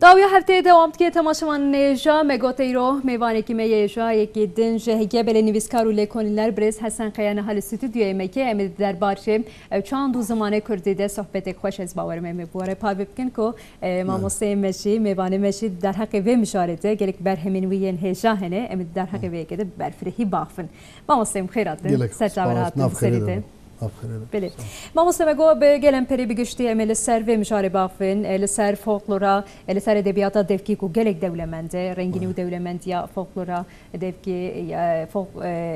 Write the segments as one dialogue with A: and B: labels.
A: داوی هفته دوامت که تماشامان نیجا مگوتیرو میوانی که میجا یکی دن جهگی بله نویسکار و لکنیلر برز حسن قیان حال استودیوی میکه امید در بارچه چند دو زمانه کردیده صحبت خوش از باور میبوره پای بکن که ما مصیم مشی میوانی مشی در حق وی مشارده گرک بر همین وین هیجا هنه امید در حق وی کده بر فرهی باخن ما مصیم خیرات سرچاورات سریده بله ما مستمع به گلم پری بگشتی امل سر و مشاره بافن لسر فولکلورا لسر ادبیات دفکی کو گلک دولمنده رنگینی و دولمند یا فولکلورا دفکی یا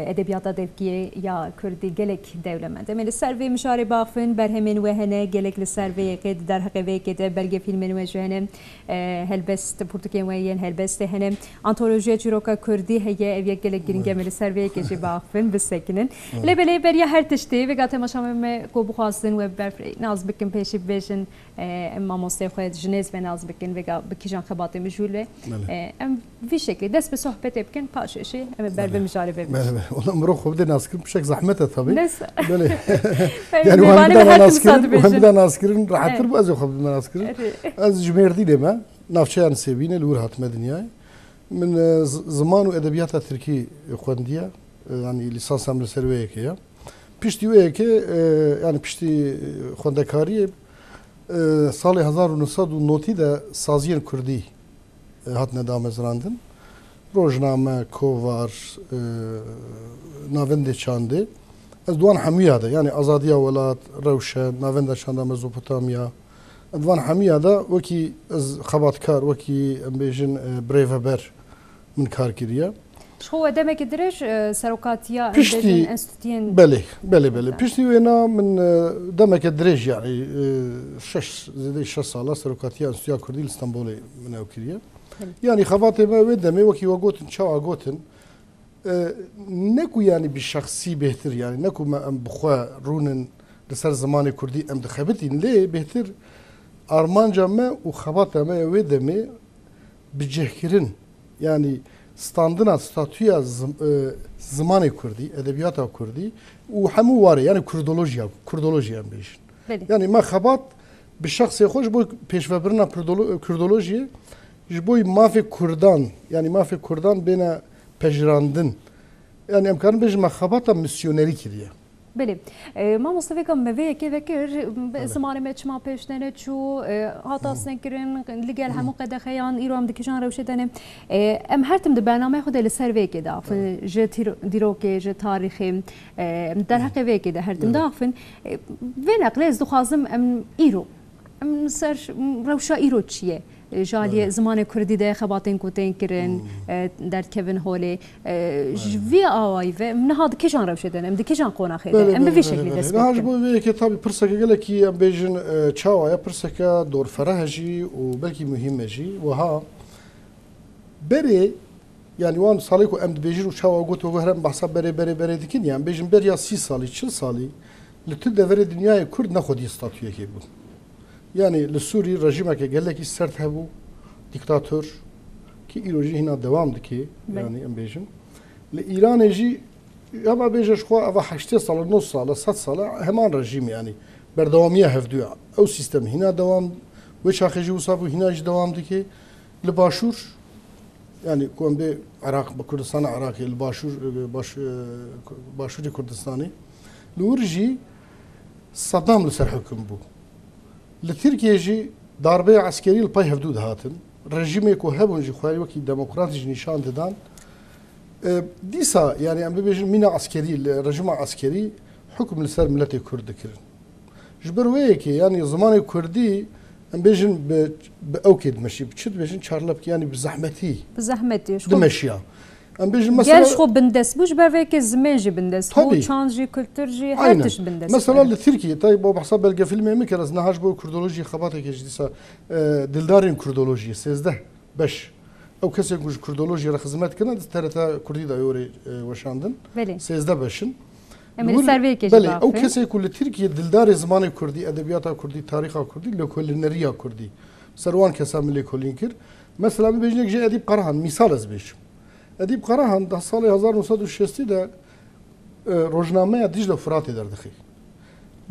A: ادبیات دفکی یا کردی گلک دولمنده امل سر و مشاره بافن بر همین وهنه گلک لسر و قد در حق و قد برگ فیلم وجهنه هلبست پرتکین وین هلبست هنه آنتولوژی چیروکا کردی هی اوی گلک گرینگ امل سر و کشی بافن بسکنن لبلی بریا هر تشتی تماشایم کو بخواستن و برفری ناز بکن پیشی بیشن اما مستخوید جنس و ناز بکن و بکیجان خبات مجوله ام في شكل دست بصحبت بكن باششي ام برب مجاري ببيش
B: والله مرو خوب بدنا ناسكر بشكل زحمته طبيعي بله
A: يعني
B: وهم بدنا ناسكرين راح تربو ازو خوب بدنا ناسكرين از جمهور دي لما نافشان سيبينه الورهات مدنياي من زمان وادبيات تركي خونديه يعني ليسانس عمل سرويه كيا پشتی وی که یعنی پشتی خواندکاری سال 1990 ده سازین کردی هات ندام زراندن روزنامه کوار ناوند چانده از دوان حمیه ده یعنی آزادی ولات روشن ناوند چانده مزوپوتامیا دوان حمیه ده وکی از خباتکار وکی بیشن بریفبر من کار کردیه
A: شو دمك درج سروقاتيا
B: بشتي
A: انستيتين
B: بله بشتي وينا من دمك درج يعني زي 6 ساله سروقاتيا انستيا كردي اسطنبول من اوكريا يعني خباتي ما ودمي وكي وقوتن شاو قوتن نكو يعني بالشخصي بهتر يعني نكو ما ام بخوا رونن لسر زمان كردي ام دخبتين ليه بهتر ارمانجا ما وخباتا ما ودمي بجهكرن يعني standına statüya zamanı Kurdi, edebiyata Kurdi و همو واره yani Kurdolojiya بیشن. Yani مخابات به شخص خوش بو پیشوبرنا Kurdolojiye جبوی مافی کردان yani مافی کردان بین پجراندن yani امکان بیش مخابات میسیونری کردیه.
A: بله ما مصطفی کم موی که وکر زمان ما چما پیشنهاد چو هاتا سنکرین لگل همون قد خیان ایران دکیشان روشه دنم ام هر تم برنامه خود لسر وی که دافن ج دیروکه ج تاریخی در حق وی که هر تم دافن و نقل از دخوازم ام ایرو ام سر روشا ایرو چیه جالی زمان کردی ده خباتین کوتین کرن در کوین هولی جوی آوای و من هاد کجان روشه دنم دکیجان قونا خیلی ام به شکلی دست
B: نه هاج بو که طبی پرسکه گله کی ام بیجن چاویا پرسکه دور فرهجی و بلکی مهمه جی و ها بری yani وان سالی کو ام بیجن و چاوا گوت و هرم بحث بری دکین yani بیجن بریا 30 سالی 40 سالی لتو devre dünyayı Kurd ne khodi statüye ki bu. Yani لسوری رژیم که گله کی سرت هبو دیکتاتور کی ایروجی هنا دوام دکی yani ام بیجن لإيران جی اما بیجش خو اوا 8 سال 9 سال 100 سال همان رژیم yani بردوامیه هفدو او سیستم هنا دوام و شاخجی وصافو هنا ج دوام دکی لباشور yani کومبه عراق با کردستان عراقی باشور کردستانی لورجی صدام لسر حکم بو لتركيا جي ضربة عسكرية الباي هفدود هاتن رژیم کو هبون جي خواري وكي ديمقراطي نشان ددان ديسا يعني ام بيجن مينا عسكري رژیم عسكري حكم لسر ملت كرد كرن جبرويكي يعني زمان كردي ام بيجن باوكيد ماشي بتشد بيجن شارلب يعني بزحمتي شو دمشيا ام بيجن مثلا
A: شو بندس بوش بافيك زمانجي بندس هو تشانجي كولتورجي هاتش بندس
B: مثلا لتركيا طيب بحسب بلقى فيلم مكرز نهاج بو كردولوجي خباتك جديسا دلدارين كردولوجي 13 باش او كسي كردولوجي خدمات كنا ترتا كردي دا يوري وشاندن 13 باشن
A: امل سرويك
B: بله او كسي كل تركيا دلدار زمان كردي ادبيات كردي تاريخ كردي لوكولينريا كردي سروان كسام ليكولينكر مثلا بيجنك جي اديب قرهان مثال از بيش ادیب قراهان ده سال 1960 ده روزنامه دیجل فراتی در دخی.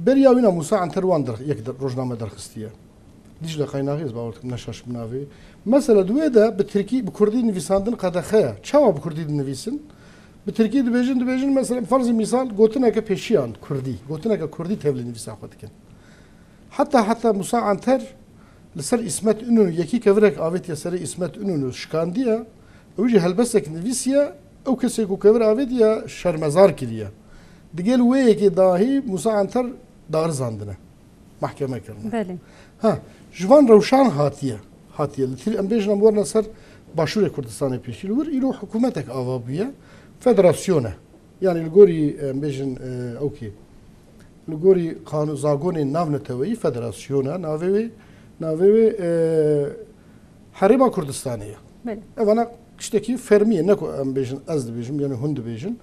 B: بریا وینا موسی عنتروان در یک روزنامه درخستیه. دیجلا قایناغیز باورت نشاش بناوی مثلا دوی دا به ترکی به کردی نویساندن قدخه چاوا به کردی نویسن به ترکی دبیجن مثلا فرض مثال گوتنه که پیشیان کردی گوتنه که کردی تبلی نویسا خود کن حتی موسا عنتر لسر اسمت انو یکی کورک آویت یا سر اسمت انو شکاندیه اوجی هلبسک نویسیه او کسی کو کور آویت یا شرمزار کلیه دیگه وی که داهی موسا عنتر دار زاندنه محکمه کرده
A: بله
B: ها جوان روشان هاتیه لتر ام بیجن ورنا سر باشور کردستان پیشی لور ایرو حکومتک آوابیه فدراسیونه یعنی لگوری ام بیجن اوکی لگوری قانون زاگون ناو نتوی فدراسیونه ناوی حریم کردستانیه
A: بله
B: اوانا کشتکی فرمیه نکو ام بیجن از بیجن یعنی هند بیجن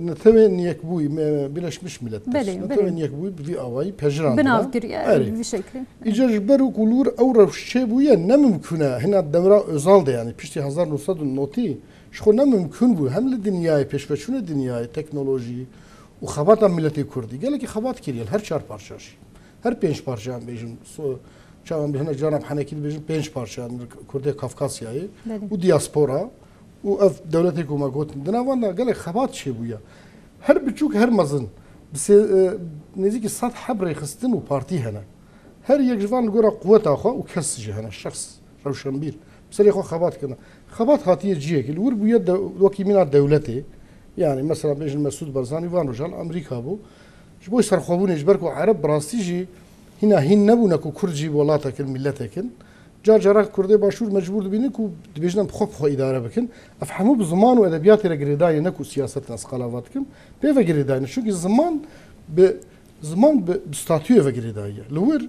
B: نتوی نیک بوی Birleşmiş Milletler نتوی نیک بوی بی آوایی پجران
A: بناف گریه bir şekli
B: ایجاج برو کولور او روشه بویه نممکنه هنا دمرا özal de yani pişti 1990 شخو نممکن بو هم لدنیای پیشوچون دنیای تکنولوژی و خبات ملتی کردی گله کی خبات کریل هر چهار پارچاش هر پنج پارچان بیجن چاوان بهنا جناب حنکی بیجن پنج پارچان کرده کافکاسیایی و دیاسپورا و اف دولتی کو ما گوت دناوانا گله خبات چی بویا هر بچوک هر مزن بس نزیک صد حبر خستن و پارتی هنا هر یک جوان گورا قوت اخو و کس جهنا شخص روشنبیر بسري خو خبات كنا خبات هاتيه جيك الور بيد وكي من دولتي يعني مثلا بيجي مسعود برزاني وان رجال امريكا بو جبو يسرخوبون يجبركو عرب براستيجي هنا نبونكو كرجي ولاتك ملتك جار كردي باشور مجبور بينكو بيجنا بخوف خو اداره بكن افهموا بزمان وادبيات رجريداي نكو سياسه اسقالاتكم بيف جريداي شو زمان بزمان بستاتيو فجريداي لور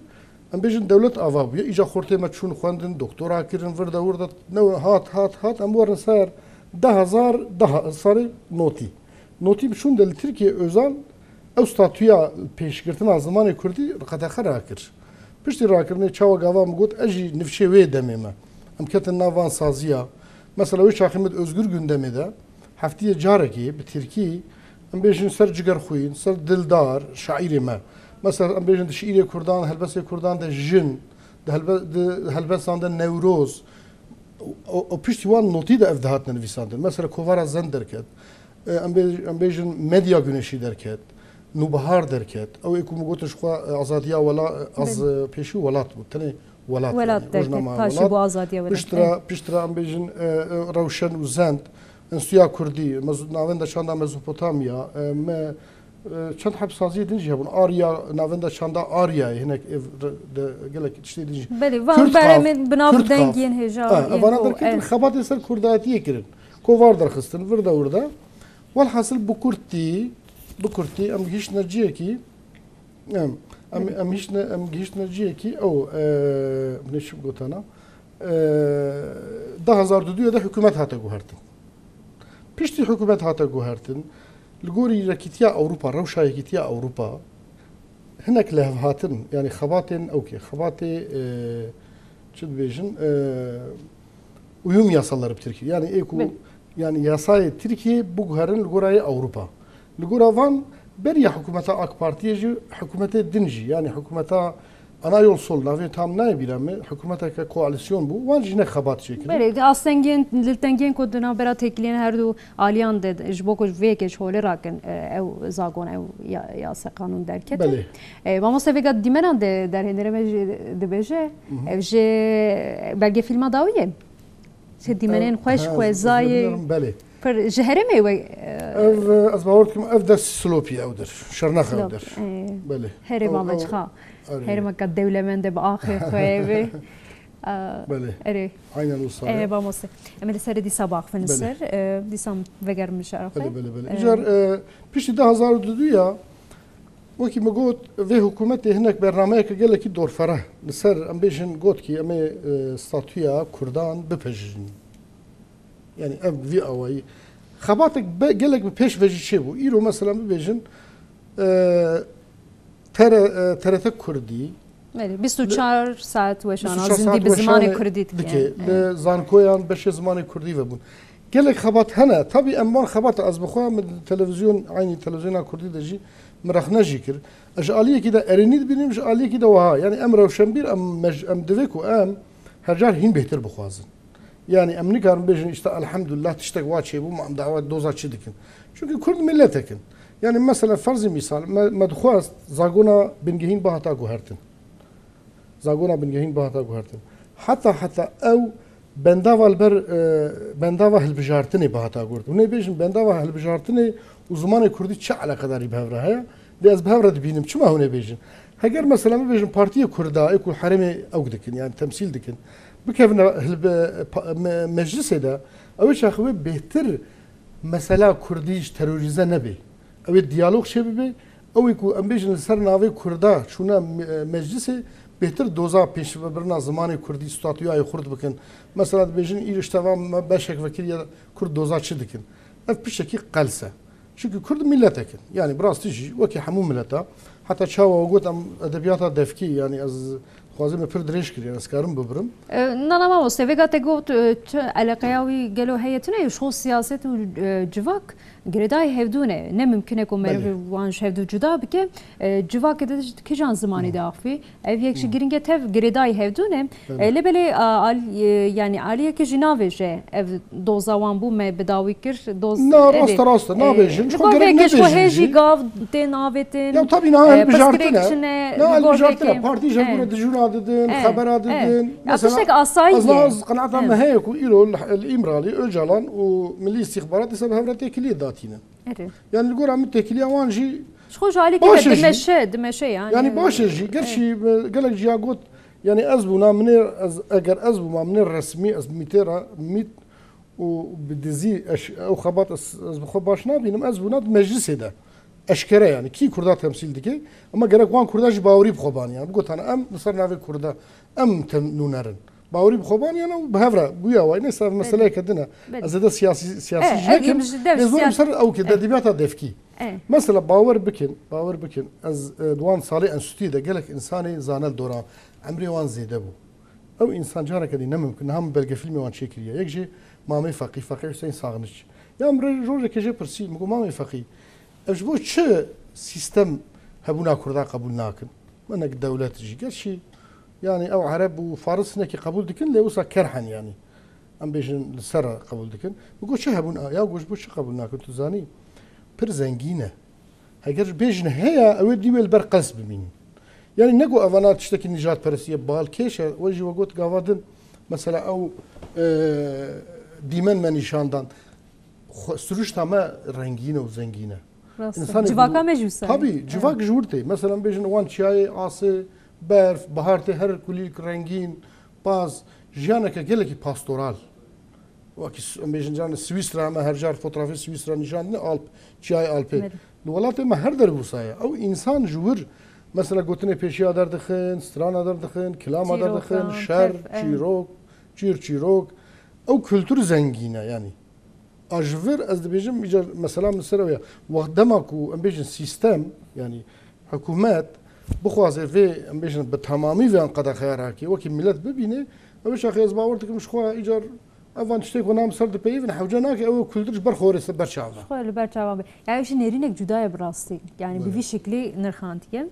B: ام بیشتر دولت آواب یا ایجا خورده ما چون خواندن دکترا کردن ورده نو هات ام ورن سر 10,000 سری نوتی بشون دل ترکیه özel او ستاتویا پیشگرتن زمان کردی قداخه راکر پشتی راکرنه چاوا گاوا مگوت اجی نفشه وی دمیمه ام کتن نوان سازیا مثلا وی شاخمت özgür gündemi de haftaya jareki به ترکی ام بیشتر سر جگر خوین سر دلدار شاعری ما مثلا ام بیشتر شعری کردان هلبسه کردان ده جن ده هلبسان ده نوروز او پشتی وان نوتی ده افدهات نویساندن مثلا کوارا زن درکت ام بیشتر مدیا güneşi درکت نوبهار درکت او اکو مگوتش خو آزادیا ولا از پیشو ولات بود تنه ولات
A: درکت تاشی بو آزادیا ولات
B: پشترا ام بیشتر روشن و زند انسویا کردی ناونده شاندا مزوپوتامیا چند حب سازی دنجی هبون آریا ناونده شاندا آریا هنک گلک چی دنجی
A: بله وان برای بناف دنگین هجا
B: اوانا درکت خبات سر کرداتیه کرد کووار درخستن ورده والحاصل بکرتی ام گیش نرجیه کی ام گیش نرجیه کی او نشم گوتانا 2002 ده حکومت هاته گوهرتن پشتی حکومت هاته گوهرتن لگوری رکیتیا اوروبا روشای کیتیا اوروبا هناك له هاتن يعني خباتن اوكي خباتي شو بيجن uyum yasaları Türkiye yani eko yani yasayı Türkiye bu gurun lgurayı Avrupa lguravan beriya hükümete AK Parti'ye hükümete dinci yani hükümete ana yol sol navi tam ne bileme hükümete koalisyon bu vancine xabat şekli.
A: Beli aslında liltengen koduna berat ekleyen her du aliyan de jboko veke şöyle rakın ev zagon ev yasa kanun derket.
B: Beli.
A: Vamos sevega dimeran de derhenere de beje evje belge filma daviye. Se dimenen xoş xoezay.
B: Beli.
A: Per jehre mi ve
B: ev az bavortkim ev de slopi evdir. Şarnax evdir. Beli.
A: Heri mamaçxa. هر ما قد دولة من ده بآخر خوابه.
B: بله.
A: أري.
B: عينا الوصال.
A: باموسه. أما السر دي صباح في السر دي سام وجر مشارفة.
B: بله. إجار بيش 2002 يا وكي ما قلت في حكومتي هناك برنامج قال لك دور فرح السر أم بيجن قلت كي أما استاتويا كردان ببجن. يعني أب في أوي خباتك قال لك ببيش بيجي شيء إيرو مثلا بيجن TRT Kurdî.
A: Evet, 24 saat ve şan azindi bi zamanı Kurdî
B: dike. Le zankoyan beş zamanı Kurdî ve bun. Gelek xabat hene tabi emman xabat az bixwa televizyon aynı televizyona Kurdî de jî miraxne jî kir. اجاليه كده ارنيد بينم اجاليه كده وها يعني امر وشنبير ام دفيك وام هرجار هين بهتر بخوازن يعني ام نكار بيجن الحمد لله تشتق واتشي بو ام دعوات دوزات شدكن çünkü Kurd milletekin yani mesela farzı misal madxwast zagona bingehîn bahata guhertin zagona bingehîn bahata guhertin hatta ew bendava ber bendava hilbijartinê bahata gurt hûn ê bêjin bendava hilbijartinê û zimanê Kurdî çi eleqedarî bi hevre heye dê ez bi hevre dibînim çima hûn ê bêjin heger mesela me bêjin Partiya Kurda ê ku herêmê ew dikin yani temsîl dikin bikevin meclisê de ew ê şaxwe bêhtir mesela Kurdî terörize nebe ew diyalog şebibe ew ku em bêjin li ser navê Kurda çûna meclisê bêhtir doza pêşvebirina zimanê Kurdî statûyayê Kurd bikin mesela dibêjin îriş teva me beşek vekiriya Kurd doza çi dikin ev piştekî qelse çünkü Kurd milletekin yani bi rastî jî wekî hemû milleta heta çawa got em edebiyata devkî yani ez خوازم پر درش کردی از کارم ببرم.
A: نه نه ما سویگات گفت علاقه‌ای گلو هیتونه شو سیاست و جواک گردای هفدونه نه ممکنه که مر وانش هفدو جدا بکه جواک ده که جان زمانی داخلی ev یکش گرینگه تف گردای هفدونه لبله yani عالیه که جناویجه ev دوزاوان بو me بداوی کر دوز
B: نه راست نه بیشتر
A: شو گرینگ شو هجی گاو دن آویتن
B: یا tabii ne بجارتنه نه بجارتنه parti جمهور دجون dedin, haber dedin.
A: Mesela
B: az qanaatan ma heye ku ilo الامرالي öcalan و milli istihbarat ise hevret tekiliye datinen. Yani gora mit tekiliye wanji
A: شو جالي كده دمشق يعني
B: يعني باشجي قرشي قال لك جا قلت يعني ازبونا من اجر ازبو من الرسمي از ميترا ميت وبدزي او خبط از باش نبينم ازبونا مجلس ده اشكره يعني كي كردا تمثيل دكي اما قالك وان كرداش باوري بخوبان يعني قلت انا ام صار نافي كردا ام تنونرن باوري بخوبان يعني بهفره بويا واي نسا مساله كدنا ازدا سياسي لكن لازم صار او كده دبيعه دفكي مثلا باور بكن از دوان صالح انستي ده قالك انساني زانل دوران عمري وان زيده بو او انسان جارك دي ممكن هم بلقى فيلم وان شكريه يكجي مامي فقي حسين صاغنش يا امر روجا كجي برسي مقو مامي فقي اش بو چه سيستم هبونا كردا قبول ناكن منك دولة تجي قرشي يعني او عرب وفارس نكي قبول دكن لوسا كرحن يعني ام بيجن السر قبول دكن بقول شو هبون يا قوش بو شو قبول ناكن تزاني بر زنجينه هاجر بيجن هي او ديول برقص بمين يعني نقو افانات تشتكي نجات برسيه بال كيشه وجي وقت قوادن مثلا او ديمن من نشاندان سروش تما رنگينه وزنجينه
A: civaka meclisi.
B: Tabii civak jurte. Mesela bejin wan çay ası berf baharte her kulik rengin baz janaka geleki pastoral. Vakis bejin can Svisra ma her jar fotoğrafı Svisra nişanlı Alp çay Alpe. Nuvalate ma her der busaya. O insan jur mesela gotine peşiya der dixin, strana der dixin, kilama der dixin, şer, çirok. O kültür zengine yani. اجبر از دبیجم ایجار مثلا مسرویا وقت دماکو ام بیجن سیستم یعنی حکومت بخوازه و ام بیجن به تمامی و انقدر خیاره کی وکی ملت ببینه اوش اخی از باورت که مش خو ایجار اول تشتی کنم سر د پیون حوجنا که او کلدرش برخورس برچاوه
A: خو برچاوه yani şu nerinek cudaya brasti yani bir şekli nırxantiye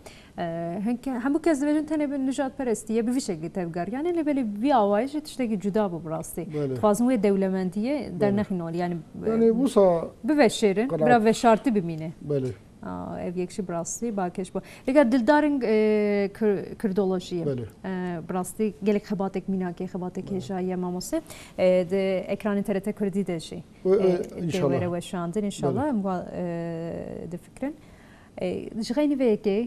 A: هم کس دبیجن تنه به نجات پرستیه به شکلی تفکر yani ne böyle bir avayış tişteki cuda bu brasti fazla devlementiye der nexinol yani
B: bu sa
A: به شیرین برای وشارتی ببینه
B: بله
A: ev یکشی براستی باکش با دیگر دلدارن کردولوژیه براستی گلک خباتک میناکی خباتک هجایه ماموسه de ekranı TRT Kürdi de şey devre ve şu anda inşallah de fikrin جغيني فيكي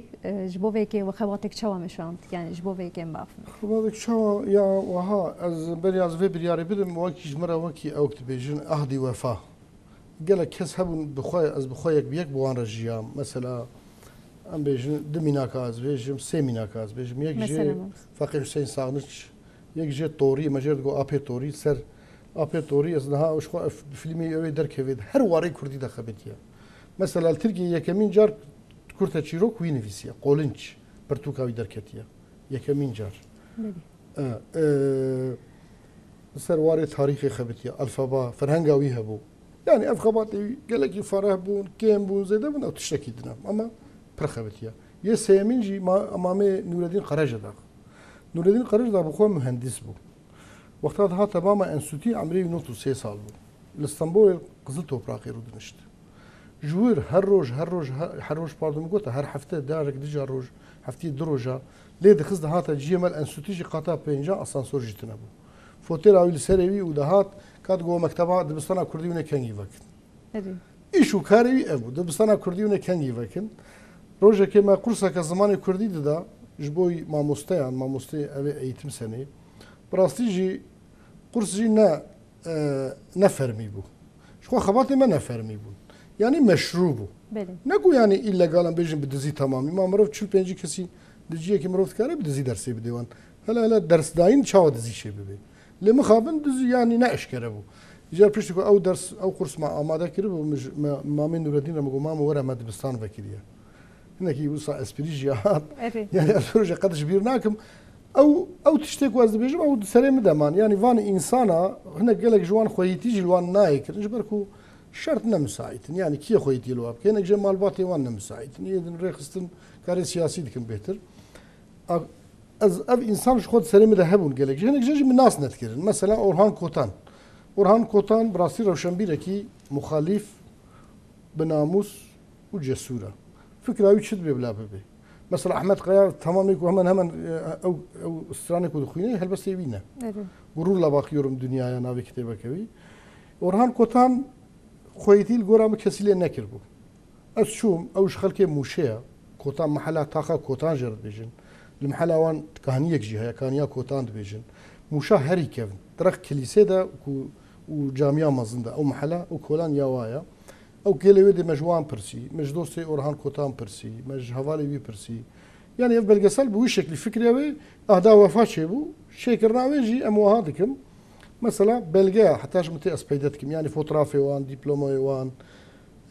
A: جبو فيكي وخواتك شوا مشان يعني جبو فيكي مبافن
B: خواتك شوا يا وها از برياز في برياري بدم وكي جمره وكي او تبيجن اهدي وفا قال لك كس هبون بخوي از بخويك بيك بوان رجيام مثلا ام بيجن دمينا كاز بيجم سيمينا كاز بيجم يك جي فقيه حسين صاغنش يك جي طوري مجرد جو ابي طوري سر ابي طوري ازنها وش خو فيلمي اوي دركبيد هر واري كردي دخبتيا مثلا تركيا يكمين جار كرتا تشيروك وين فيسيا قولنش برتوكاوي دركتيا يكمين جار سر واري تاريخي خبتيا الفابا فرهنگاوي هبو يعني اف خباتي قال لك فرح بون كيم بون زيد بون او تشتكي دنا اما برخبتيا یه سیمین جی ما امامه نورالدین قرجه دا نورالدین قرجه دا بخوا مهندس بو وقتا daha tamamen enstitü amri notu 3 sal bu İstanbul Kızıl Toprak yeri dönüştü جوور هر روز pardon gota her hafta derek dica roj haftayı droja lê dixist dihata GML enstitü jî qata pênca asansor jî tune bû foter awî li serê wî û dihat kat go mekteba dibistana Kurdî wîne kengî vekin îş û karê wî ev bû dibistana Kurdî wîne kengî vekin rojekê me kurseka zimanê Kurdî dida ji bo mamosteyan mamosteyê ev ê eğitim senê bi rastî jî kurs jî ne fermî bû ji xwe xebatê me nefermî bûn yani meşru bu. Negu yani illegal bejin bir dizi tamamı. Ma marov 45 kesi diziye ki marov tkare bir dizi dersi bir devan. Hala ders dayin çava dizi şey bebe. Le mixabin dizi yani ne eşkere bu. Jar pişti ko ev ders ev kurs ma amade kiri bu Mamin Nureddin Ramgo ma wara medbistan vekiliye. Hineki bu sa espri cihat. Yani proje kadış bir nakim ev tiştek vaz bejim ev seremi deman. Yani van insana hinek gelek jwan khoyiti jilwan naik. Jberku şart ne müsaitin yani kiye koyut yolu ab kene cemal batı van ne müsaitin yedin rekstin kare siyasi dikim beter az ev insan şu kod serimi de hebun gelek jene gece mi nas net kirin mesela Orhan Kotan brasi Ravşanbîre ki muhalif benamus u cesura fikra üçüd be bla be mesela Ahmet Kaya tamamı hemen ev strane kodu khuyne helbeste evine gururla bakıyorum dünyaya navi kitaba kevi Orhan Kotan خویتیل گورا مکسیله نکر بو. از شوم اوش خلک موشه کوتان محله تاخا کوتان جرد بیشن. المحله وان کهانیک جیه کهانیا کوتان بیشن. موشه هری کفن. درخ کلیسه دا و جامعه مزنده او محله او کلان یاوایا. او کلیوی دی مجوان پرسی. مجدوستی اورهان کوتان پرسی. مج حوالی وی پرسی. yani ev belgesel bu şekli fikriye ve ahda vefa şey bu. Şey kırnave ji emuha dikim. Mesela belge hatta jmte aspeydet kim yani fotoğrafı wan diplomayı wan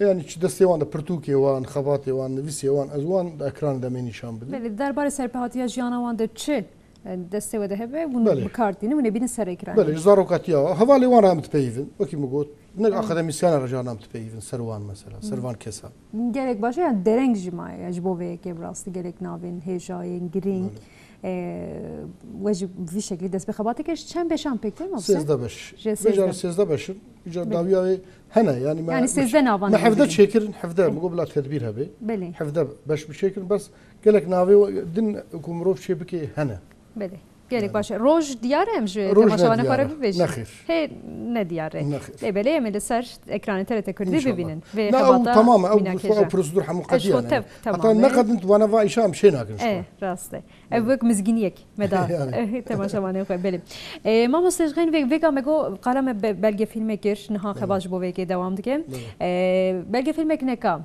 B: yani çi destê wan da pirtûkê wan xebatê wan nivîsê wan ez wan da ekran de me nîşan bidin.
A: Belê derbarê serpehatiya jiyana wan de çi destê we de hebe hûn bikardînin hûn ê bînin ser ekranê.
B: Belê ji zarokatiya hevalê wan ham dipeyivin wekî min got ne akademisyener jan ham dipeyivin ser wan mesela ser wan kesa.
A: Gelek baş yani dereng jî maye ji bo vê yekê rastî gelek navên hêjayên girîng وجه في شكل دست بخباتك كم بشام بكتير ما بس
B: 15 بجار 15 بجار داوية هنا يعني ما
A: يعني 16
B: ما حفظت شكر حفظة مقابل تدبير هبي حفظة باش بشكل بس قالك نافي دن كمروف شيء بكي هنا
A: بله gelek başı roj diyarem ji temaşavanê xwe re bibêjin hê ne diyare lê belê em li ser ekranê TRT Kurdî bibînin vê
B: hebata tamam ew prosedûr hemû qediye heta neqedin wana va îşa em şê nakin
A: rast e ev wek mizginiyek meda temaşavanê xwe belê mamoste ji xên vêga me got qala me belge filmek kir niha xebat ji bo vêkê dewam dike belge filmek neka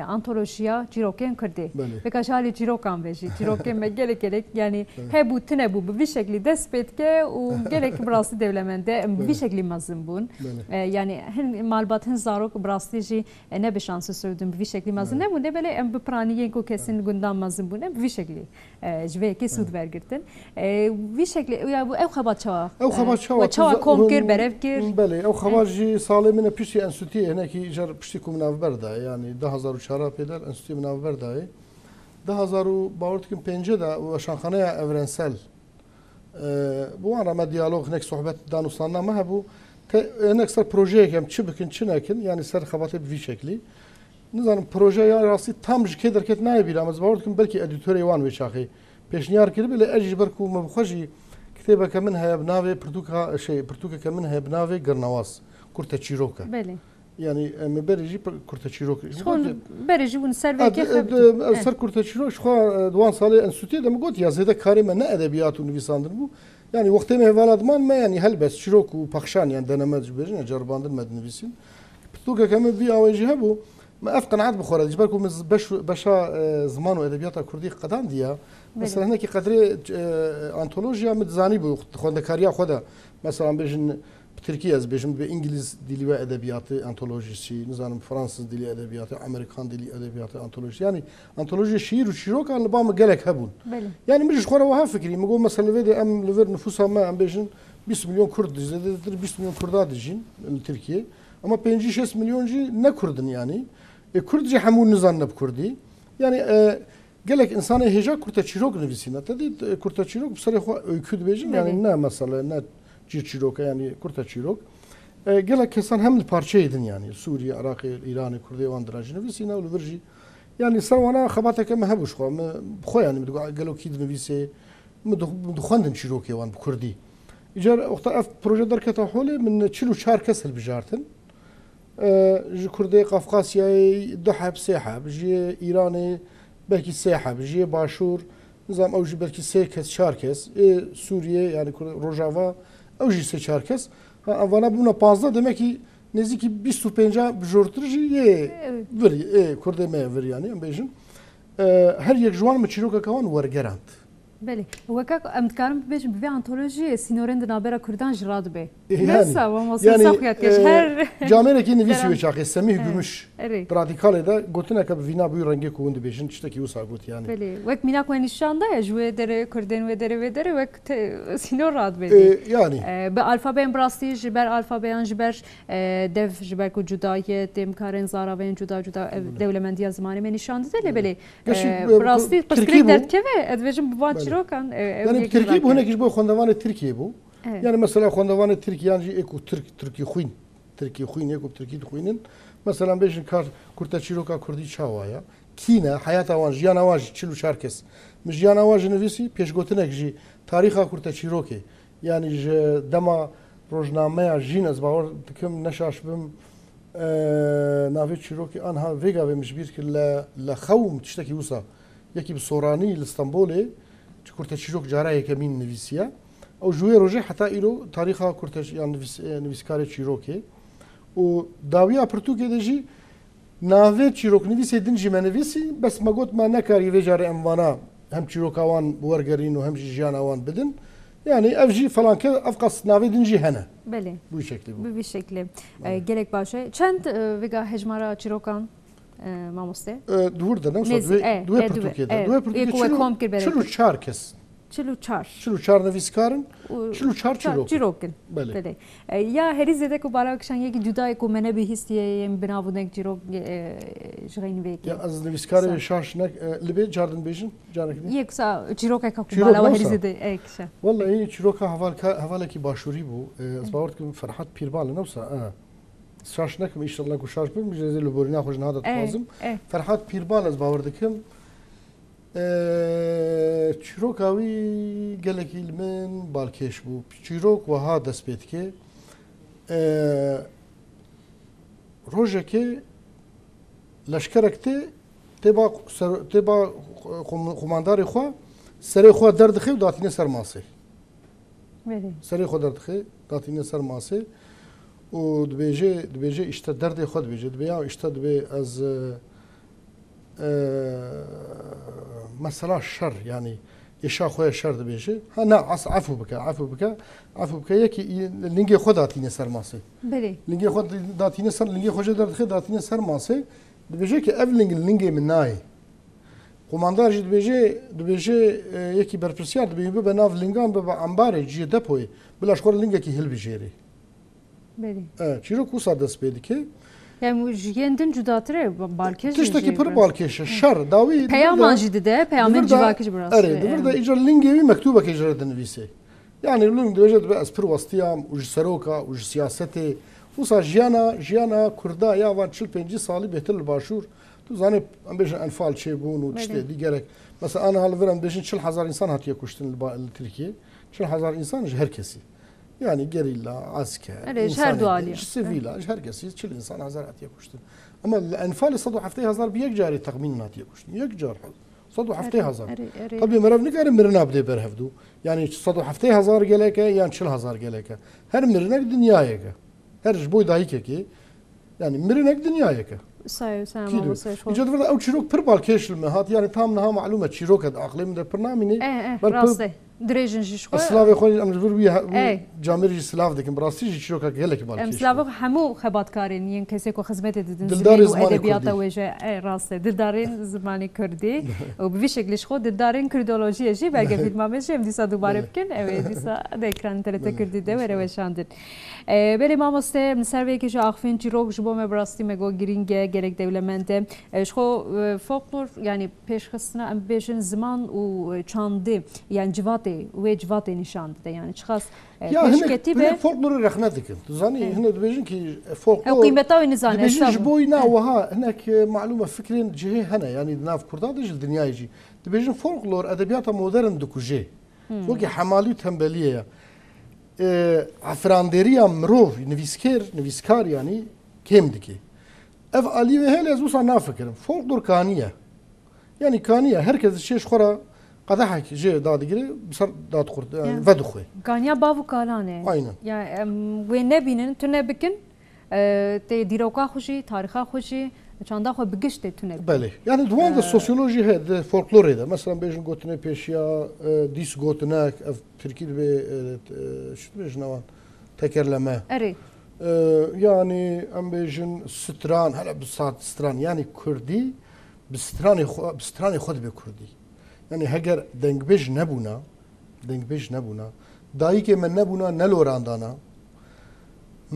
A: antolojiya çîrokên Kurdî veka ji halê çîrokan ve jî çîrokên me gelek yani hebû tune bû bi vî şeklî dest pê dike û gelek bi rastî dewlemende em bi vî şeklî mezin bûn yani hin malbat hin zarok bi rastî jî ne bi şansî sewdin bi vî şeklî mezin nebûn de belê em bi piraniyên ku kesin gundan mezin bûn em bi vî şeklî ji vê yekê sûd wergirtin vî şeklî ew xebat çawa kom kir berev kir
B: belê ew xebat jî salê min piştî enstitûyê hinekî jar piştî ku min navber da yani 2004 peder enstitûyê min navber dayê 2005 da şanxaneya evrensel bu wan re me diyalog hinek sohbet danûstanda me hebû hinek ser projeyek em çi bikin çi nekin yani ser xebatê bi vî şeklî nizanim projeya rastî tam ji kê derket nayê bîra ez bawer dikim belkî edîtorê wan wê çaxê pêşniyar kiribê lê ez ji ber ku me bixwe jî kitêbeke min heye bi navê pirtûkeke min heye bi navê Girnewaz Kurta Çîrok e yani me berê jî Kurta Çîrok
A: berê jî hûn ser vêkê
B: ser Kurta Çîrok ji xwe duan salê enstitûyê de min got ya zêde karê me ne edebiyat û nivîsandin bû yani wextê me hevala diman me yani helbest çîrok û pexşan yani deneme dibêjin ya ceribandin me dinivîsîn pirtûkeke min vî awê jî hebû me ev qenaet bixwere ji ber ku min beşa ziman û edebiyata Kurdî qedandiya mesela hinekî qedrê antolojiya min dizanî bû xwendekariya xwe de mesela bêjin Türkiye ez bêjim bi İngiliz dili ve edebiyatı antolojisi, nizanim Fransız dili edebiyatı, Amerikan dili edebiyatı antolojisi. Yani antoloji şiir û şîrokan li ba me gelek hebûn. Yani min ji xwe re wiha fikirî min got mesela vê de em li vir nüfusa me em bêjin 20 milyon Kurd zêdetir 20 milyon Kurda dijîn li Tirkiye. Ama 5-6 milyon jî ne Kurdin yani. Kurd jî hemû nizanne bi Kurdî. Yani gelek insana heja kurta çirok nivîsîne tedî kurta çirok bi serê xwe öykü dibêjin yani ne mesela ne cî çîroka yani kurta çîrok gelek kesan hem li parçeyê din yani Sûriye, Iraqê, İranê, Kurdê wan dirajî nivîsîne û li vir jî yani ser wana xebateke me hebû xwe me xwe yani gelokî dinivîsê min dixwendin çîrokê wan bi Kurdî. Îcar wexta ev proje derketa holê min 44 kes hilbijartin. Ji Kurdê Qafqasyayê 2 heb 3 heb ji İranê belkî 3 heb ji Başûr nizam ew jî belkî 3 kes 4 kes Sûriye yani Rojava ew jî 3-4 kes evana bûne 15 demekî nêzîkî 25 bijortir jî yê vir Kurdê me vir yani em bêjin her yek ji wan mi çîrokeka wan wergerand.
A: Belê weka em dikarim bibêjin bi vê antolojiyê sînorên di navbera Kurdan ji radibe.
B: Yani camerekî nivîsî wê çaxê Semîh Gümüş radikalê de gotineke bi vîna bûyî rengê ku hûn dibêjin tiştekî wisa got yani.
A: Belê wek mîna ku nîşanda ye ji wê derê Kurdên wê derê wek sînor radibe.
B: Yani
A: bi alfabeyên bi rastî ji ber alfabeyan ji ber dev ji ber ku cudayê têm karên zaraveyên cuda cuda dewlemendiya zimanê me nîşan dide lê belê bi rastî pirsgirêk derdkeve ez dibêjim bi van çîrokan
B: yani Tirkî bû hinekî ji bo xwendevanê Tirkiye bû. Yani mesela xwendevanê Tirkiyan jî êku Tirkî xwîn Tirkî xwîn êku Tirkî dixwînin mesela bêjin kar kurta çîroka Kurdî çawa ye kîne heyata wan jiyana wan jî 44 kes min jiyana wan ji nivîsî pêşgotinek jî tarîxa kurta çîrokê yani ji dema rojnameya jîn ez bawer dikim neşaş bim navê çîrokê anha vêga vê mij bîr kir li xewm tiştekî wisa yekî bi soranî li Stenbolê ji kurta çîrok cara yekemîn nivîsiye ew ji wê rojê heta îro tarîxa kurta yan nivîskarê çîrokê û dawiya pirtûkê de jî navê çîroknivîsê din jî me nivîsî bes me got me nekarî vê carê em vana hem çîroka wan wergerîn û hem jî jiyana wan bidin yani ev jî felanke ev qas navê din jî hene.
A: Belê
B: Bu şeklî bû.
A: Bi vî şeklê gelek baş e çend vêga hejmara çîrokan mamoste
B: Dûr de ne duê pirtûkê de duê pirtûkê çil û çar kes 44 nivîskarin 44
A: çîrokin belê ya herî zêde ku bala kişan yekî cudayê ku me nebihîstiye em binavûnek çîrok ji xeyîn vêkê
B: ya ez nivîskarê şaş ne li bê car din bêjin carekî
A: yek sa çîrokeka ku bala herî zêde kişa
B: wallahi çîroka hevalekî başûrî bû ez bawer dikim Ferhat Pîrbal newsa şaş nekim îşallah ku şaş bim ji li borîna xwe ji nada dixwazim Ferhat Pîrbal ez bawer dikim çîroka wî gelekî li min balkêş bû çîrok wiha dest pê dike rojekê leşkerek têba komandarê xwe serê xwe derdixe û datîne ser masê serê xwe derdixe datîne ser masê û dibêje îşte derdê xwe dibêje dibe ya îşte dibe ez mesela şer yani eşa xwe şer dibêje ha ne efû bike yekî lingê xwe datîne ser masê lingê xwe datîne ser lingê xwe jê derdixe datîne ser masê dibêje ki ev lingê min nayê komandar jî dibêje yekî berpirsiyar dibê bibe nav lingan bibe embarê ciyê depoyê bila ji xwe lingekî hilbijêrê çîrok wisa dest pê dike
A: yani jiyên din cudatir e balkêş
B: tiştekî pir balkêş e şer dawî
A: peyaman jî dide peyamên civakî ji birast
B: divir de îcar lingê wî mektûbekê ji re dinivîse yani ling dibêje dibe ez pir westiyam û ji seroka û ji siyasetê wisa jiyana Kurda ya van 45 salî bêhtir li başûr tu zanî em bêjin enfal çêbûn û tiştê dîgerek mesela ana hal vir em bêjin 40,000 insan hatiye kuştin li Tirkiye 40,000 insan ji her kesî yani gerilla, asker, sivîla ji her kesî 40 insan hezar hatiye kuştin ama enfalê 170,000 bi yek carê texmîn hatiye kuştin yek car 170,000 tabii merev nikarin mirina bidê berhevdû yani 170,000 geleke yan 40,000 geleke her mirinek dinyayeke her ji bo dayîkekê yani mirinek dinyayeke îca ew çîrok pir balkêş li me hat yani tam niha malûm e çîrok aqlê min de pir namîne
A: دريجن شو
B: السلاف خوي ام جبر ويا جامري سلاف دكن براسي شو كهلك بالك
A: ام سلاف همو خبات كارين ين كسيكو خدمت ددن
B: دلدار زماني
A: ادبيات وجه راسته دلدارين زماني كردي وبفي شكل شخو دلدارين كردولوژي شي بلکه فیلم هم دیسا دوباره بکن اوه دیسا دکران تلت کردی ده وره وشاندن بله ما مسته مسروی که جو آخفین چیروک جبو مبراستی مگو گرینگه گرک دولمنده شخو فولکلور yani peşkısına em beşin zaman u çandı yani civate ve civate nişandı yani çıkas peşketi
B: ve folklor rehnedik tuzani hne dibejin ki folklor
A: قيمتها ونزان
B: dibejin jboyna وها هناك معلومه فكرين جهه هنا يعني ناف كردان دج الدنيا يجي dibejin folklor edebiyata modern dikuje وكي حمالي تنبليه عفراندريا مرov نویسکار yani kemdiki ev ali ve hele zusa nafikrim folklor kaniye yani kaniye herkes şeş xora قدحك جي داد جري بصر داد خرد فدخوي
A: كانيا بافو كالانه
B: aynen
A: يعني وين نبينن تنبكن تي ديروكا خوشي تاريخا خوشي çanda xwe bigişte tune
B: بله yani duvan da sosyoloji he folklor da mesela bejin gotine peşya dis gotinak ev Türkiye ve şu bejin avan tekerleme
A: eri
B: yani em bejin stran hala bir saat stran yani Kurdi bistranı xod be Kurdi yani heger dengbej nebuna dayı ki men nebuna nelorandana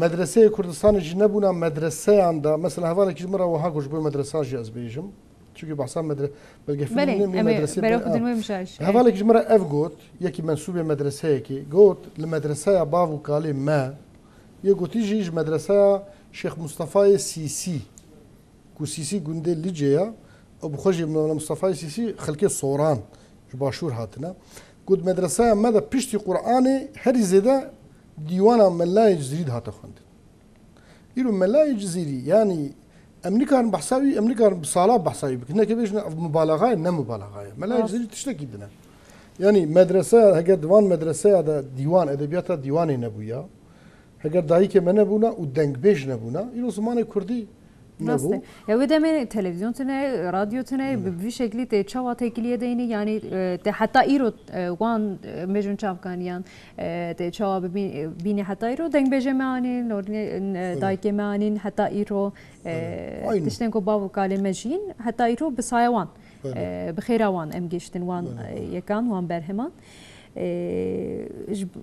B: مدرسه کردستان جی نبونا مدرسه anda mesela havalı ki mara وها گوش bu medrese ji az bejim çünkü bahsan belge filminin medrese havalı ki mara ev got yeki mensubi medrese ki got li medrese bavu kali ma ye goti ji medrese Şeyh Mustafa Sisi ku Sisi gunde liceya ابو خوجي مصطفى سيسي خلكي صوران باشور هاتنا قد مدرسه ما دا بيشتي قراني هر زيدا ديوانا ملاي جزيري هاتا خوند يرو ملاي جزيري يعني امريكان بحساوي امريكان بصاله بحساوي كنا كيفاش مبالغه نه مبالغه ملاي جزيري تشتكي دنا يعني مدرسه هكا ديوان مدرسه هذا ديوان ادبيات ديواني نبويا هكا دايك منبونا ودنگ بيج نبونا يرو زمان كردي
A: Nasıl? Ya ve de televizyon tane, radyo tane bir şekilde te çava tekliye deyini yani te hatta iro wan mecun çavkaniyan te çava bini hatta iro deng bejemani norne daykemani hatta iro tişten ko bavu kale mejin hatta iro bisayawan bixirawan em geçtin wan yakan wan berheman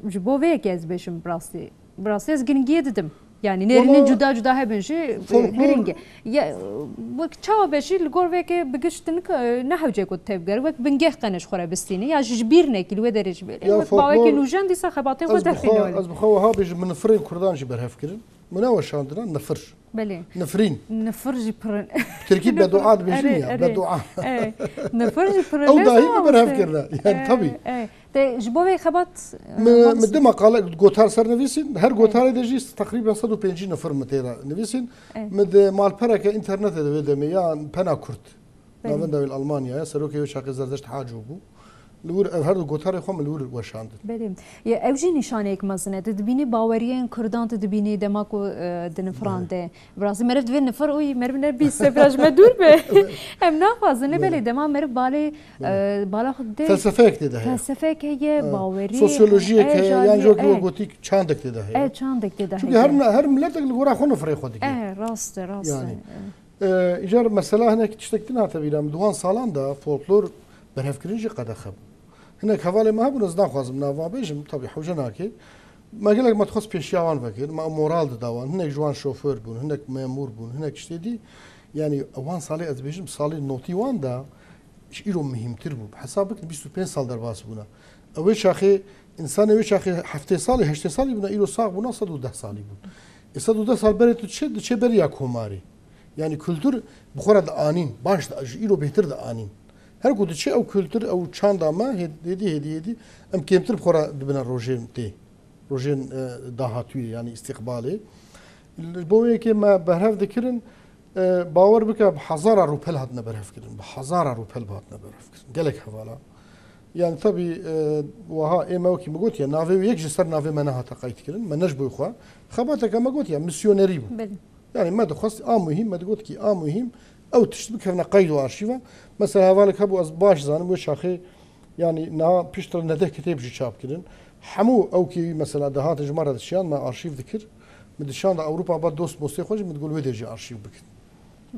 A: jbo ve kez beşim brasti ez gingiye dedim yani nerinin juda hebinşi giringe ya bu çava beşi gor ve ki bigiştin ne havcı ko tevger ve bingeh qanish xora bistini ya jbir ne kilo derece böyle bawa ki nujan disa xabatı ko tafin
B: az bxawa ha bej min frin kurdan ji berhefkirin مناوش عندنا نفر
A: بله
B: نفرين
A: نفر جبرن
B: تركيب بدعاء بجنيا بدعاء
A: نفر جبرن
B: او داهي برهفكرنا يعني طبي
A: ده جبوي خبط
B: مدة مقالة قوتار سر نفيسين هر قوتار دجي تقريبا 150 نفر متيرا نفيسين مد مال بركة انترنت ده بدم يا بنا كرت نافن دول ألمانيا سروكي وشاقي زردشت حاجوبو لور هر قوتار خم لور وشاند
A: بله یا اوجی نشانه یک مزنه دبینی باوریان کردان دبینی دماکو دنفرانده براسي مرد وين نفر اوي مرد من بي سفراج مدور به هم ناخذنه بله دما مرد بالا خد
B: فلسفه كده
A: فلسفه هي باوري
B: سوسيولوژي يعني جو جوتيك چاندك ده هي
A: چاندك ده
B: çünkü her millet الغورا خونه فري خودك
A: راست
B: yani ايجار مثلا هناك تشتكتنا تبيرام دوان سالان da folklor برهفكرينجي قد خب هناك حوالي ما هبون ازدان خوازم نافا بيجم طبي حوجناكي ما قال لك ما تخص بيشياوان فكر ما مورال داوان هناك جوان شوفور بون هناك مامور بون هناك شتيدي يعني وان صالي از بيجم صالي نوتي وان دا شيرو مهمتر بو بحسابك 25 سال درباس بونا او شاخي انسان او شاخي هفته سالي هشته سالي بونا ايرو ساق بونا 110 سالي بون 110 سال بريتو تشد بريا كوماري يعني كولتور بخورد انين باش ايرو بهتر دا انين her kudu çi ev kültür ev çanda ma hedi em kemtir xora dibina rojên tê rojên dahatûyê yani istiqbalê bo wê ke me berhev dikirin bawer bike bi hezara rûpel hatine berhevkirin bi hezara rûpel hatine berhevkirin gelek hevala yani tabii wiha ême wekî me gotiye navê wê yek ji ser navê me nehata qaytkirin me nej boy xwe xebateke me gotiye misyonerî bû yani me dixwast a muhîm me digot ki a muhîm او تشتبك هنا قيد وارشيفا مثلا هذاك هبو باش زانم وش اخي يعني نا بيشتر نده كتاب جي شاب كدن حمو او كي مثلا دهات جمره دشان ما ارشيف ذكر مدشان اوروبا بعد دوست موسيقى خوش متقول ويدي جي ارشيف بك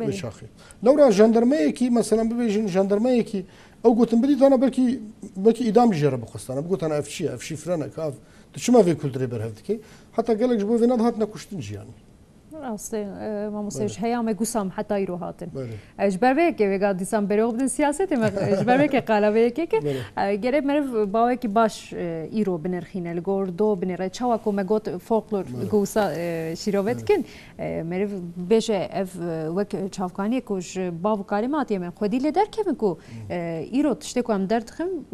B: وش اخي لو را جندرمه كي مثلا بيجي جندرمه كي او قلت بديت انا بلكي ادام جرب خصنا قلت انا افشي فرنا كاف شو في كل دريبر هذيك حتى قال لك جبوا في نضهتنا كشتنج يعني
A: راستی ما مسیج هیام گوسام حتی ایرو هاتن. اجباره که وگا دیسان بره بدن سیاست ما اجباره که قلبه که گرب مرف باوی که باش ایرو بنرخینه لگور دو بنره چوا کو مگوت فولکلور گوسا شیروت کن مرف بشه اف وک چافکانی کوش باو کلماتی من خودی لدر که بکو ایرو تشته کو هم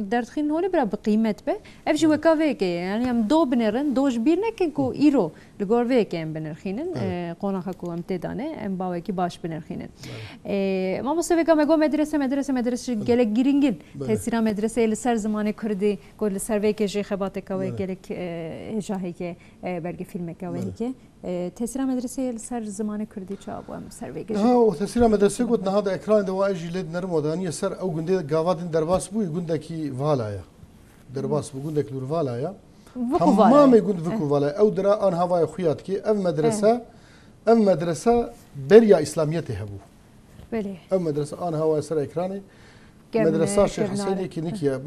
A: دردخین هولی برا بقیمت به اف جو وکاوی که یعنی هم دو بنرن دوش بیر نکن کو ایرو لگور وی که هم بنرخینن قناخ کو هم تدانه ام باوی که باش بنرخینن ما مستوی مگو مدرسه گله گیرینگین تسیرا مدرسه لسر زمان کردی گل سر وی که جی خبات کوی گله جاهی که برگ فیلم کوی که تسیرا مدرسه لسر زمان کردی چه ابو ام سر وی که
B: ها تسیرا مدرسه قلت هذا اکران دوا اجی لید نرم ودانی سر او گنده گاوادن درباس بو گنده کی والایا درباس بو گنده کلور والایا تمام يقول فيكو فالا او درا ان هواي خويات كي ام مدرسه بريا اسلاميته هبو
A: بله
B: ام مدرسه ان هواي سر اكراني مدرسه شيخ حسيني كينيكيا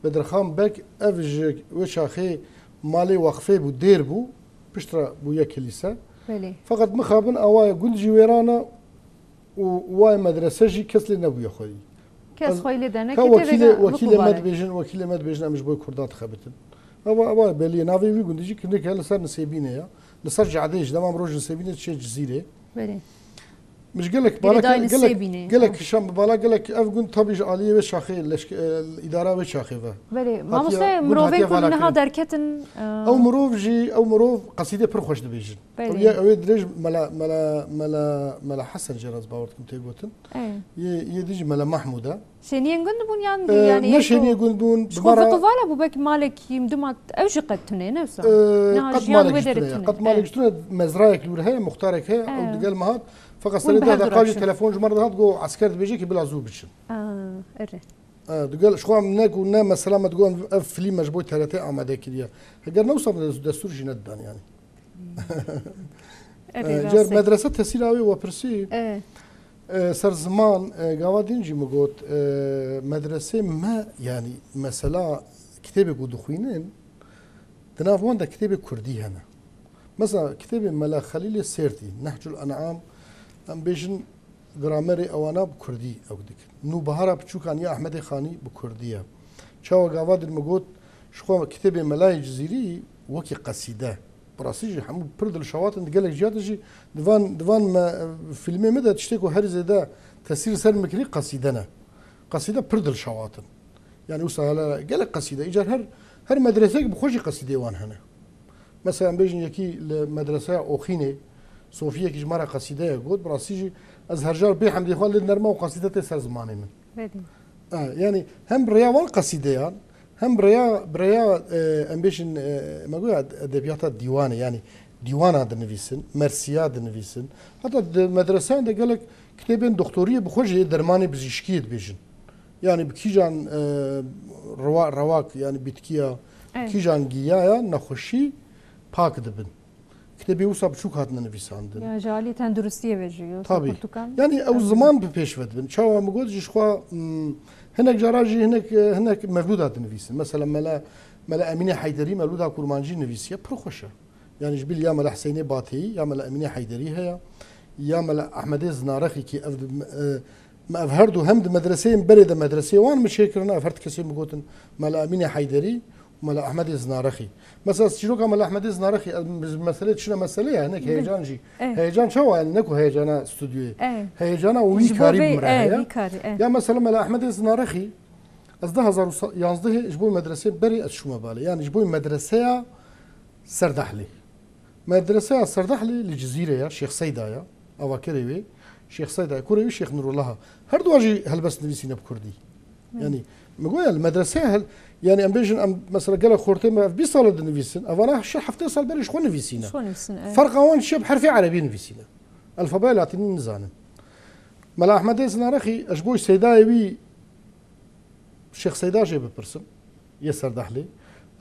B: بدرخان بك افج وشاخي مالي وقفه بو دير بو بشترا بو يا كليسه
A: بله
B: فقط مخابن اواي قول جويرانا وواي مدرسه جي كسل نبو يخوي
A: كاس خويلي دانا
B: وكيل مدبيجن مش بو كردات خبتن ابا بلي نافي بيقول ديجي كنك هلا صار نسيبينه يا نصر جعديش دام روج نسيبينه شي جزيره
A: بلي
B: مش قال لك قال لك شام بالا قال لك افغون طبيج عاليه وشاخي الاداره وشاخيفه
A: بلي ما مصي مروفين كلنا دركتن
B: او مروف قصيده بر خوش دبيجن او درج ملا حسن جراز باورتكم تيغوتن يديج ملا محموده
A: شنين قندبون يعني
B: نشني قندبون
A: بمره طفاله ابو بك مالك يمدمات اوجقت تنين نفسه
B: قد مالك مزرايك لورها مختارك هي او قال مهات فقط سريت هذا قاجي تليفون جمره هاد جو عسكر بيجيك بلا زوبش
A: اره
B: تقول شو عم نقول مثلا ما تقول فيلم مجبوط ثلاثه اماده كده قال نوصل دستور جندان يعني جر مدرسه تسيراوي وبرسي سر زمان قوادين جي مقوت مدرسه ما يعني مثلا كتابه قد خوينين تنافون ده كتابه كردي هنا مثلا كتابه ملا خليل السيرتي نهج الانعام ام بيجن جرامري اوانا بكردي او ديك نو بهارا بتشوكان يا احمد خاني بكرديه شاو قواد المقوت شخو كتابه ملاي جزيري وكي قصيده براسيجي حمو برد الشواطن قال لك جاتجي دفان ما فيلمي مدى تشتكو هرزه ده تسير سر مكري قصيده برد الشواطن يعني وصل قال لك قصيده اجار هر مدرسه بخوشي قصيده وان هنا مثلا بيجن يكي المدرسه اوخيني صوفيه كي جمره قصيده يقول براسيجي ازهر جار بحمد اخوان للنرمه وقصيده سر زماني من يعني هم رياض قصيده هم بريا امبيشن ما قول ادبيات الديوانه يعني ديوانه دنفيسن مرسيات دنفيسن حتى المدرسه ده قال لك كتابين دكتوريه بخوجي درماني بزيشكيت بيجن يعني بكيجان رواق يعني بتكيا كيجان جيايا نخشي باك دبن كتابي وصاب شو هاتنا نفيساندن
A: يا جالي تندرستيه بيجيو
B: طبيعي يعني او زمان ببيش ودبن شاو ما قلتش شخوا هناك جراجي هناك مولودات نفيسن مثلا ملا امينه حيدري مولودها كرمانجي نفيسيه بروخشه يعني جبل يا ملا حسيني باطي يا ملا امينه حيدري هي يا ملا احمد زنارخي كي ما افهردو هم مدرسين بريده مدرسيه وان مشيكرنا افهرت كسي مقوتن ملا امينه حيدري وملا احمد زنارخي مثلا شنو ملا احمد زنارخي مساله شنو مساله هناك هيجان جي هيجان شو يعني نكو هيجان استوديو هيجان وي كاري مراه يا مثلا ملا احمد زنارخي قصده 2011 جبوا مدرسه بري شو مبالي يعني جبوا مدرسه سردحلي مدرسه سردحلي الجزيره يا شيخ سيدايا او كريوي شيخ سيدا كوري شيخ نور الله هردو اجي هلبس نفسينا بكردي يعني مقول المدرسه يعني ام بيجن مثلا قال خورتي ما في 20 سال نفيسن انا حفتي سال بري شخو نفسينا فرق وان شب حرفي عربي نفسينا الفابيل اعطيني نزانن ملا احمد زنارخي اجبوي سيداي بي شيخ سيدا جي ببرسم يسر دحلي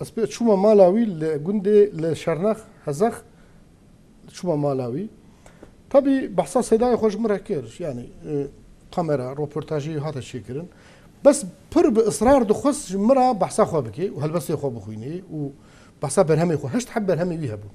B: بس شو ما مالاوي لجندي لشرنخ هزخ شو ما مالاوي طبي بحصا سيدا خوش مراكيرش يعني كاميرا روبورتاجي هذا الشيء كرن بس بر باصرار دخص مرة بحصا خو بكي وهالبس خو بخويني وبحصا برهمي خو هشت حب برهمي ويهبو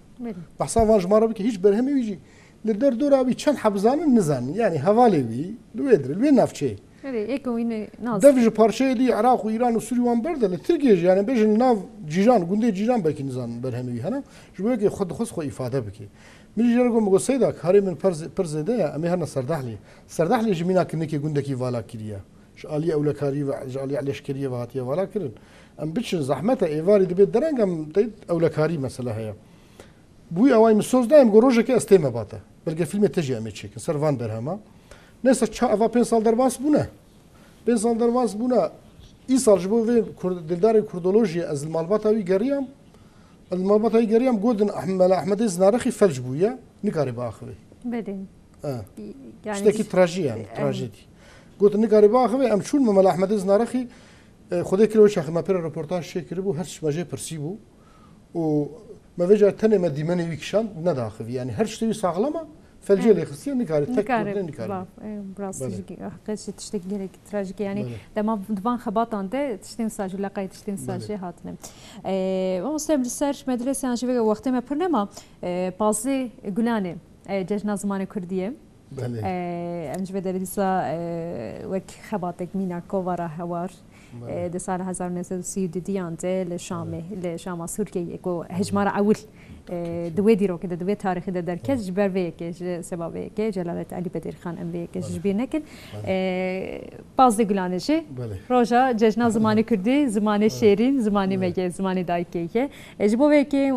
B: بحصا فانج مره بكي هيج برهمي ويجي لدر دورا بي چند حبزان نزان يعني حوالي وي لويدر لوي نافچه
A: ايكوين ناز
B: دفج parçaya دي عراق وإيران وسوريا برده لتركيا يعني بيجن ناف جيران گوندي جيران بكي نزان برهمي هنا جبوك خد خص خو ifade بكي من جرگو مگو سيدا هاري من پرز ده امي هنا سردحلي جمينا كنكي گوندكي والا كريا شالي اولكاري وجالي علشكريه وهاتيه والا كرن ام بتش زحمته ايفاري دبي درنگم ديت اولكاري مساله هي بوي اواي مسوز دايم گروجك استيمه باتا بلقى فيلم تجي امي تشيك سرفان برهما نسا چا افا 5 سال درواس بونه 5 سال درواس بونه ای سال جبو في دلدار كردولوجيا از المالباتا وي گريام المالباتا وي گريام گودن احمد زنارخي فلج بويا نكاري باخوي
A: بدين
B: يعني اشتكي تراجي يعني تراجيدي قلت نكاري باخوي ام شون مال احمد زنارخي خدي كيلو شيخ ما بير ريبورتاج شيكربو هرش ما جاي برسيبو و ما فيجا تاني ما ديماني ويكشان نداخل يعني هرش تبي ساغلما فالجيل خصيا نكاري
A: نكاري براسي حقيقة تشتكي جيرك تراجيك يعني دما دفان خباطان ده تشتين ساج ولا قايد تشتين ساج هاتنا ومستمر السيرش مدرسة أنا شوفك وقت ما برنامج بازي جولاني جشن زمان كردية امج به دریسا وک خباتک مینا کوارا هوار ده سال 1932 انده لشام سوریا کو هجمار اول دوی دیرو که دوی تاریخی ده در کس جبر وی که سبب که جلالت علی بدر خان ام وی که جبیر نکن باز گلانشی روزا جشن زمان کردی زمان شیرین زمانی مگه زمانی دایکی که جبو وی که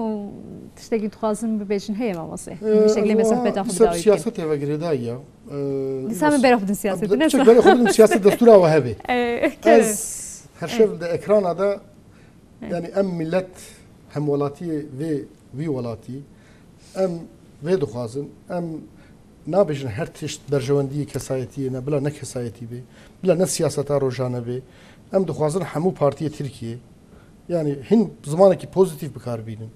A: تشتگی تخازم ببیشن هی ماماسه شکلی مثلا بتاخد دایکی
B: سیاست و گریدایا
A: لسه برافض السياسة
B: نفسها شو برافض سياسة دستورها وهابي از هرشف الإكران هذا يعني أم ملت هم ولاتي في ولاتي أم في دخازن أم نابجن هرتشت برجواندي كسايتي بلا نكسايتي بي بلا نسياسة روجانا بي أم دخازن همو بارتية تركيا يعني هن زمانك بوزيتيف بكاربينن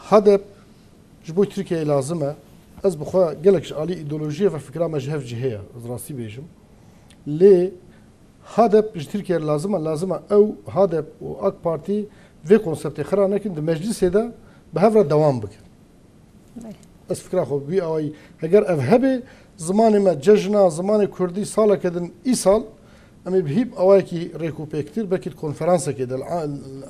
B: هذا جبوي تركيا لازمه از بخوا قالك علي ايديولوجيه وفكره مجهف جهيه راسي بيجم لي هذا تركيا لازمه او هذا واك بارتي في كونسبت اخر لكن المجلس هذا بهذا دوام بك بس فكره خو بي اي اگر افهبه زمان ما ججنا زمان كردي سالا كدن ايصال امي بهيب اواكي ريكوبي كتير بكي كونفرنس كده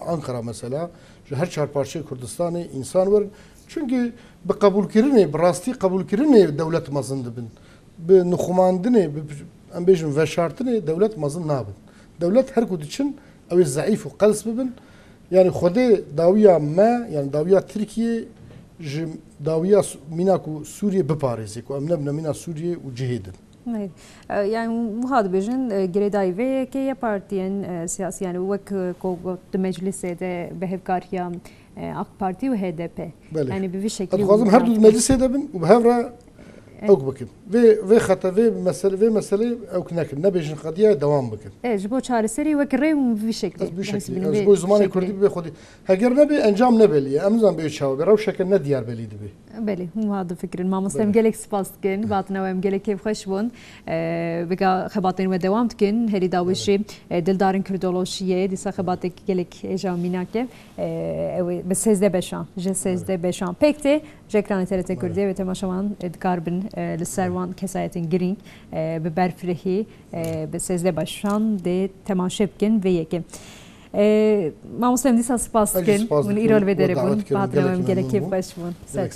B: انقره مثلا هر چهار پارچه كردستاني انسان ور çünkü به قبول کردن براستی قبول کردن دولت مازن دبن به نخماندنه ام بیشم و شرطنه دولت مازن نابن دولت هر کدی چن او ضعیف و قلص ببن يعني خده داوية ما يعني داوية تركيا داوية ميناكو سوريا بباريزك وامنا بنا مينا سوريا وجهيدن
A: يعني وهذا بيجن جريداي في كي بارتيين سياسي يعني وك كو المجلس ده بهفكاريا اك بارتي و HDP يعني بفي شكل
B: لازم هردو المجلس هذا بن وبهفرا اوك بكن في خطا في مساله او كناك نبيجن قضيه دوام بكن
A: ايه جبو چارسري وكري في شكل
B: جبو زمان كردي بخدي هاجر نبي انجام نبلي امزان بيشاو برو شكل نديار بلي دبي
A: بله هو هذا فكر ما مسلم جالك سباس كن بعطنا وام جالك كيف خشبون بقى خباطين ودوام تكن هري داوشي دلدارن كردولوشيه دي خباطك جالك اجا ميناك بس هزده بشان جس هزده بشان بيكتي جكران تلت كردي وتماشوان ادكاربن للسروان كسايتن جرين ببرفرهي بس هزده بشان دي تماشبكن ويكن ما مسلم دي سپاس کن من ایران بدره بون بعد نمیم گله کیف باش بون سر